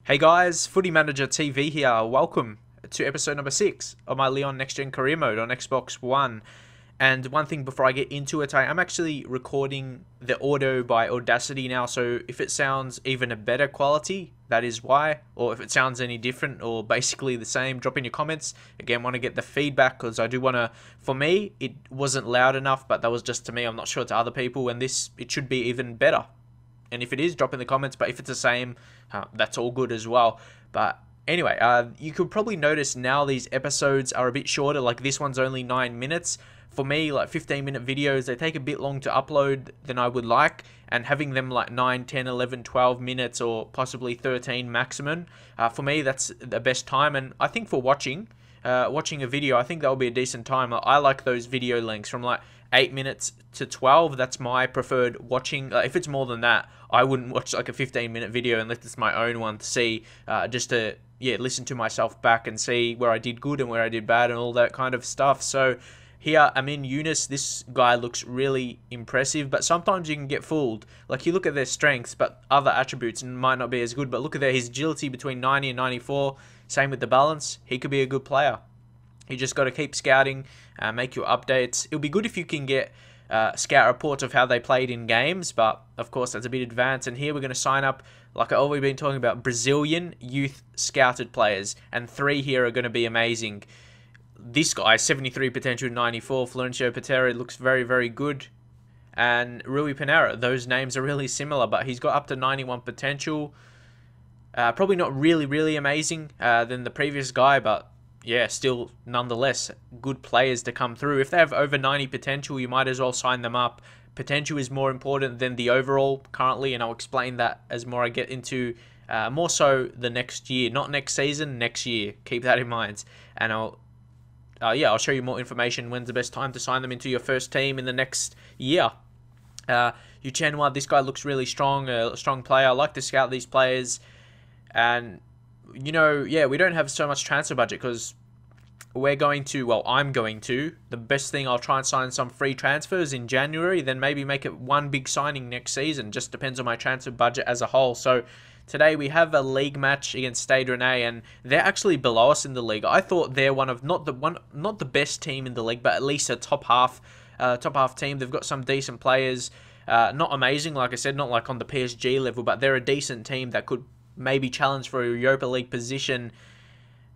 Hey guys, Footy Manager TV here. Welcome to episode number 6 of my Lyon Next Gen Career Mode on Xbox One. And one thing before I get into it, I am actually recording the audio by Audacity now, so if it sounds even a better quality, that is why. Or if it sounds any different or basically the same, drop in your comments. Again, want to get the feedback because I do want to, for me, it wasn't loud enough, but that was just to me. I'm not sure to other people, and it should be even better. And if it is, drop in the comments. But if it's the same, that's all good as well. But anyway, you could probably notice now these episodes are a bit shorter. Like this one's only 9 minutes. For me, like 15-minute videos, they take a bit long to upload than I would like. And having them like 9, 10, 11, 12 minutes or possibly 13 maximum, for me, that's the best time. And I think for watching a video, I think that will be a decent time. I like those video lengths from like 8 minutes to 12. That's my preferred watching. If it's more than that, I wouldn't watch like a 15-minute video unless it's my own one to see, just to listen to myself back and see where I did good and where I did bad and all that kind of stuff. So here, Yunus, this guy looks really impressive, but sometimes you can get fooled. Like you look at their strengths, but other attributes might not be as good. But look at his agility between 90 and 94. Same with the balance. He could be a good player. You just got to keep scouting, make your updates. It'll be good if you can get scout reports of how they played in games, but of course that's a bit advanced. And here we're going to sign up, like I've already been talking about, Brazilian youth scouted players, and 3 here are going to be amazing. This guy, 73 potential, 94. Florencio Patera looks very, very good. And Rui Pinheiro, those names are really similar, but he's got up to 91 potential. Probably not really, really amazing than the previous guy, but yeah, still nonetheless good players to come through. If they have over 90 potential, you might as well sign them up. Potential is more important than the overall currently, and I'll explain that as more I get into more so the next year, not next season, next year. Keep that in mind, and I'll show you more information when's the best time to sign them into your first team in the next year. Uchenwa, this guy looks really strong, a strong player. I like to scout these players. And, you know, yeah, we don't have so much transfer budget because I'm going to. The best thing, I'll try and sign some free transfers in January, then maybe make it one big signing next season. Just depends on my transfer budget as a whole. So today we have a league match against Stade Rennais, and they're actually below us in the league. I thought they're one of not the best team in the league, but at least a top half team. They've got some decent players. Not amazing, like I said, not like on the PSG level, but they're a decent team that could maybe challenge for a Europa League position.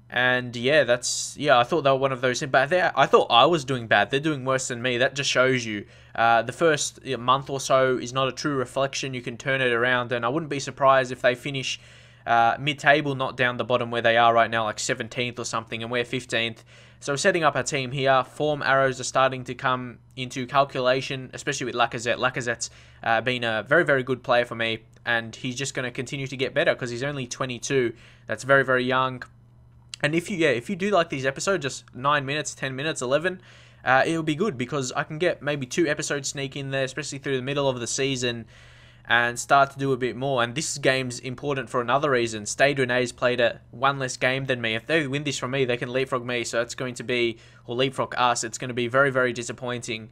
And yeah, I thought they were one of those. But I thought I was doing bad. They're doing worse than me. That just shows you. The first month or so is not a true reflection. You can turn it around, and I wouldn't be surprised if they finish mid-table, not down the bottom where they are right now, like 17th or something, and we're 15th. So setting up our team here, form arrows are starting to come into calculation, especially with Lacazette. Lacazette's been a very, very good player for me, and he's just going to continue to get better because he's only 22. That's very, very young. And if you do like these episodes, just 9 minutes, 10 minutes, 11, it'll be good because I can get maybe 2 episodes sneak in there, especially through the middle of the season, and start to do a bit more. And this game's important for another reason. Stade Rennais played one less game than me. If they win this from me, they can leapfrog me, so it's going to be, or leapfrog us, it's going to be very, very disappointing.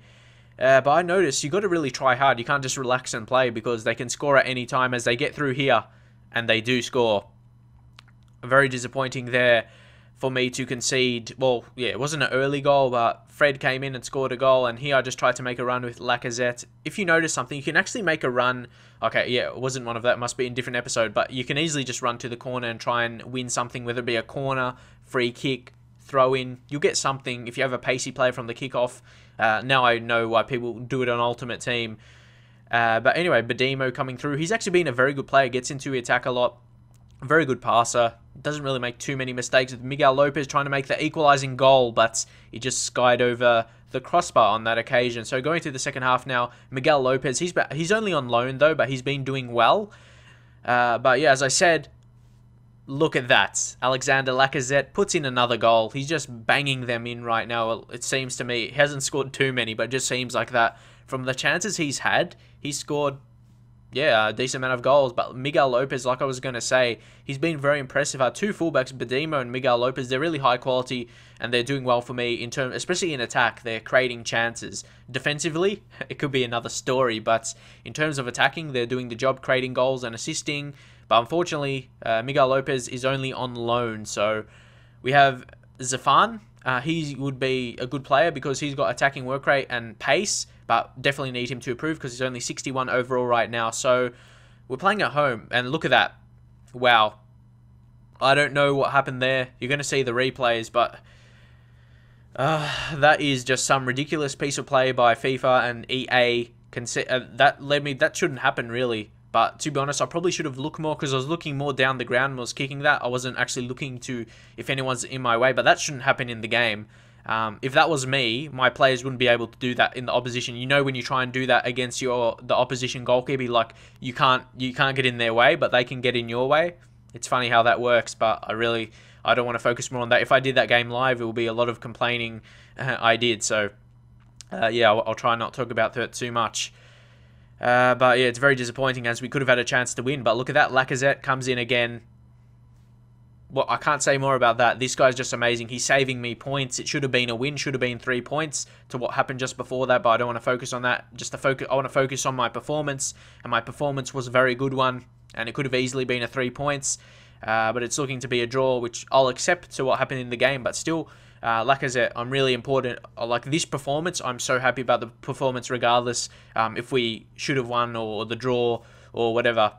But I noticed you got to really try hard. You can't just relax and play because they can score at any time as they get through here, and they do score. Very disappointing there for me to concede. Well, yeah, it wasn't an early goal, but Fred came in and scored a goal, and here I just tried to make a run with Lacazette. If you notice something, you can actually make a run. Okay, yeah, it wasn't one of that. It must be in a different episode, but you can easily just run to the corner and try and win something, whether it be a corner, free kick, throw in. You'll get something if you have a pacey player from the kickoff. Now I know why people do it on Ultimate Team. But anyway, Badimo coming through. He's actually been a very good player, gets into the attack a lot. Very good passer. Doesn't really make too many mistakes with Miguel Lopez trying to make the equalising goal, but he just skied over the crossbar on that occasion. So going to the second half now, Miguel Lopez, he's only on loan though, but he's been doing well. But yeah, as I said, look at that. Alexander Lacazette puts in another goal. He's just banging them in right now, it seems to me. He hasn't scored too many, but it just seems like that. From the chances he's had, he's scored a decent amount of goals. But Miguel Lopez, like I was going to say, he's been very impressive. Our 2 fullbacks, Badimo and Miguel Lopez, they're really high quality and they're doing well for me in terms, especially in attack. They're creating chances. Defensively, it could be another story, but in terms of attacking, they're doing the job, creating goals and assisting. But unfortunately, Miguel Lopez is only on loan. So we have Zafan. He would be a good player because he's got attacking work rate and pace, but definitely need him to improve because he's only 61 overall right now. So we're playing at home, and look at that. Wow. I don't know what happened there. You're going to see the replays, but that is just some ridiculous piece of play by FIFA and EA. That shouldn't happen, really. But to be honest, I probably should have looked more because I was looking more down the ground and was kicking that. I wasn't actually looking to if anyone's in my way, but that shouldn't happen in the game. If that was me, my players wouldn't be able to do that in the opposition. You know, when you try and do that against the opposition goalkeeper, like you can't get in their way, but they can get in your way. It's funny how that works, but I don't want to focus more on that. If I did that game live, it will be a lot of complaining I did. So yeah, I'll try not to talk about that too much. But yeah, it's very disappointing as we could have had a chance to win. But look at that, Lacazette comes in again. Well, I can't say more about that. This guy's just amazing. He's saving me points. It should have been a win. Should have been 3 points to what happened just before that. But I don't want to focus on that. I want to focus on my performance. And my performance was a very good one. And it could have easily been a 3 points. But it's looking to be a draw, which I'll accept to what happened in the game. But still, Lacazette, I'm really important. Like this performance, I'm so happy about the performance regardless if we should have won or the draw or whatever.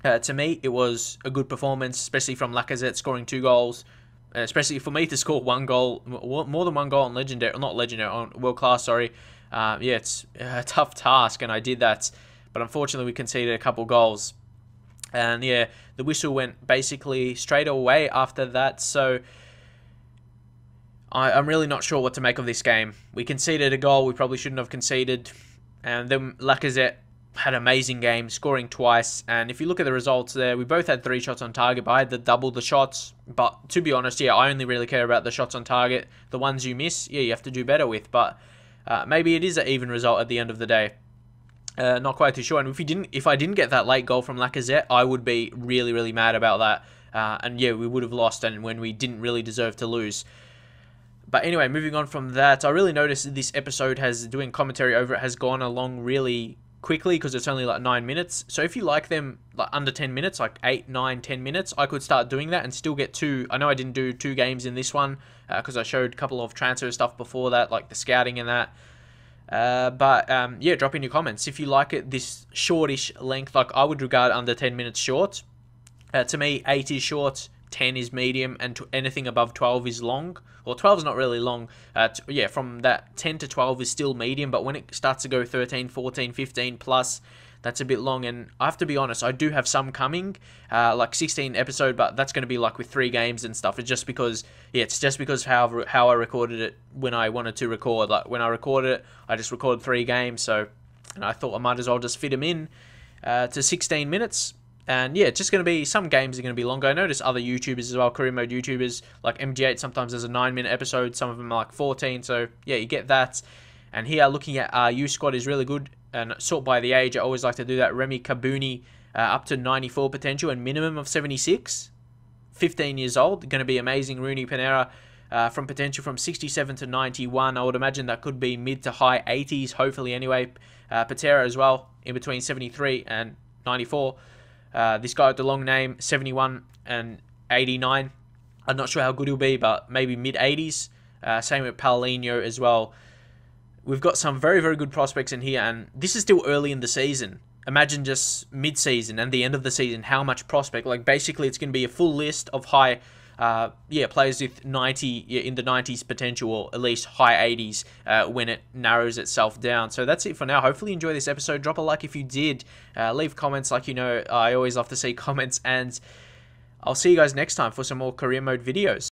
To me, it was a good performance, especially from Lacazette scoring 2 goals. Especially for me to score 1 goal, more than 1 goal on on world class, sorry. Yeah, it's a tough task, and I did that. But unfortunately, we conceded a couple goals. And yeah, the whistle went basically straight away after that. So I'm really not sure what to make of this game. We conceded a goal we probably shouldn't have conceded. And then Lacazette had an amazing game, scoring twice. And if you look at the results there, we both had 3 shots on target, but I had double the shots. But to be honest, yeah, I only really care about the shots on target. The ones you miss, yeah, you have to do better with. But maybe it is an even result at the end of the day. Not quite too sure. And if I didn't get that late goal from Lacazette, I would be really, really mad about that. And yeah, we would have lost, and when we didn't really deserve to lose. But anyway, moving on from that, I really noticed this episode doing commentary over it has gone along really quickly because it's only like 9 minutes. So if you like them like under 10 minutes, like 8, 9, 10 minutes, I could start doing that and still get 2. I know I didn't do 2 games in this one because I showed a couple of transfer stuff before that, like the scouting and that. But yeah, drop in your comments if you like it this shortish length. Like I would regard under 10 minutes short. To me, 8 is short, 10 is medium, and anything above 12 is long. Well, 12 is not really long. Yeah, from that 10 to 12 is still medium, but when it starts to go 13, 14, 15 plus, that's a bit long. And I have to be honest, I do have some coming, like 16 episode, but that's going to be like with 3 games and stuff. It's just because, yeah, it's just because how I recorded it when I wanted to record. Like when I recorded it, I just recorded 3 games, so and I thought I might as well just fit them in to 16 minutes. And yeah, it's just going to be, some games are going to be longer. I noticed other YouTubers as well, career mode YouTubers, like MG8, sometimes there's a 9-minute episode, some of them are like 14, so yeah, you get that. And here, looking at our youth squad is really good, and sort by the age, I always like to do that. Remy Kabuni, up to 94 potential and minimum of 76, 15 years old, going to be amazing. Rooney Panera, from potential from 67 to 91, I would imagine that could be mid to high 80s, hopefully anyway. Patera as well, in between 73 and 94. This guy with the long name, 71 and 89. I'm not sure how good he'll be, but maybe mid-80s. Same with Paulinho as well. We've got some very, very good prospects in here, and this is still early in the season. Imagine just mid-season and the end of the season, how much prospect. Like, basically, it's going to be a full list of high, players with 90, in the 90s potential, or at least high 80s when it narrows itself down. So that's it for now. Hopefully you enjoyed this episode. Drop a like if you did. Leave comments, like you know, I always love to see comments, and I'll see you guys next time for some more career mode videos.